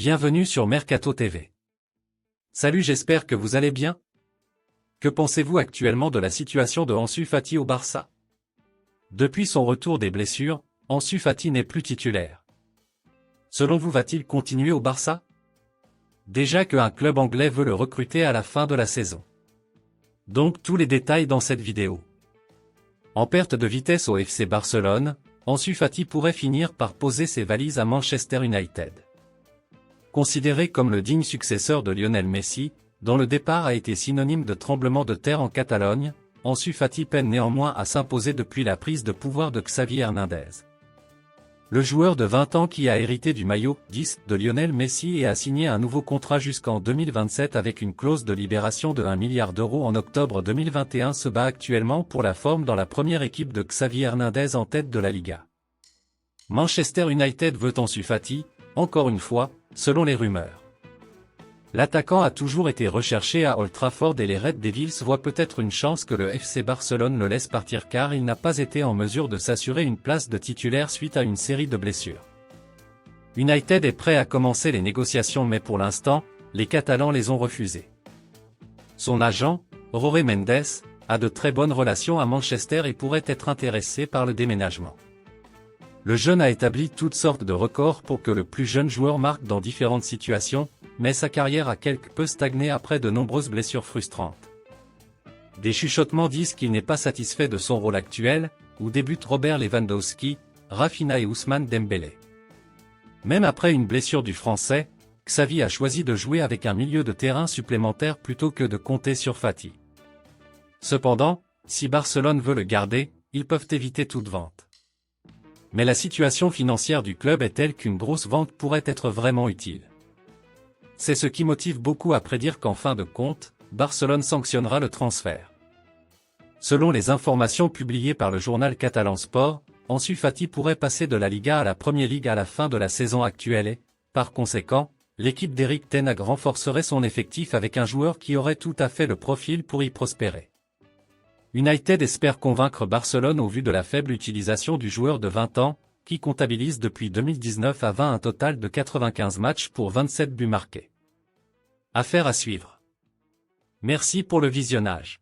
Bienvenue sur Mercato TV. Salut, j'espère que vous allez bien. Que pensez-vous actuellement de la situation de Ansu Fati au Barça? Depuis son retour des blessures, Ansu Fati n'est plus titulaire. Selon vous, va-t-il continuer au Barça? Déjà qu'un club anglais veut le recruter à la fin de la saison. Donc tous les détails dans cette vidéo. En perte de vitesse au FC Barcelone, Ansu Fati pourrait finir par poser ses valises à Manchester United. Considéré comme le digne successeur de Lionel Messi, dont le départ a été synonyme de tremblement de terre en Catalogne, Ansu Fati peine néanmoins à s'imposer depuis la prise de pouvoir de Xavi Hernandez. Le joueur de 20 ans qui a hérité du maillot 10 de Lionel Messi et a signé un nouveau contrat jusqu'en 2027 avec une clause de libération de 1 milliard d'euros en octobre 2021 se bat actuellement pour la forme dans la première équipe de Xavi Hernandez en tête de la Liga. Manchester United veut Ansu Fati, encore une fois, selon les rumeurs. L'attaquant a toujours été recherché à Old Trafford et les Red Devils voient peut-être une chance que le FC Barcelone le laisse partir car il n'a pas été en mesure de s'assurer une place de titulaire suite à une série de blessures. United est prêt à commencer les négociations mais pour l'instant, les Catalans les ont refusées. Son agent, Jorge Mendes, a de très bonnes relations à Manchester et pourrait être intéressé par le déménagement. Le jeune a établi toutes sortes de records pour que le plus jeune joueur marque dans différentes situations, mais sa carrière a quelque peu stagné après de nombreuses blessures frustrantes. Des chuchotements disent qu'il n'est pas satisfait de son rôle actuel, où débutent Robert Lewandowski, Raphinha et Ousmane Dembélé. Même après une blessure du Français, Xavi a choisi de jouer avec un milieu de terrain supplémentaire plutôt que de compter sur Fati. Cependant, si Barcelone veut le garder, ils peuvent éviter toute vente. Mais la situation financière du club est telle qu'une grosse vente pourrait être vraiment utile. C'est ce qui motive beaucoup à prédire qu'en fin de compte, Barcelone sanctionnera le transfert. Selon les informations publiées par le journal catalan Sport, Ansu Fati pourrait passer de la Liga à la Premier League à la fin de la saison actuelle et, par conséquent, l'équipe d'Erik ten Hag renforcerait son effectif avec un joueur qui aurait tout à fait le profil pour y prospérer. United espère convaincre Barcelone au vu de la faible utilisation du joueur de 20 ans, qui comptabilise depuis 2019 à 20 un total de 95 matchs pour 27 buts marqués. Affaire à suivre. Merci pour le visionnage.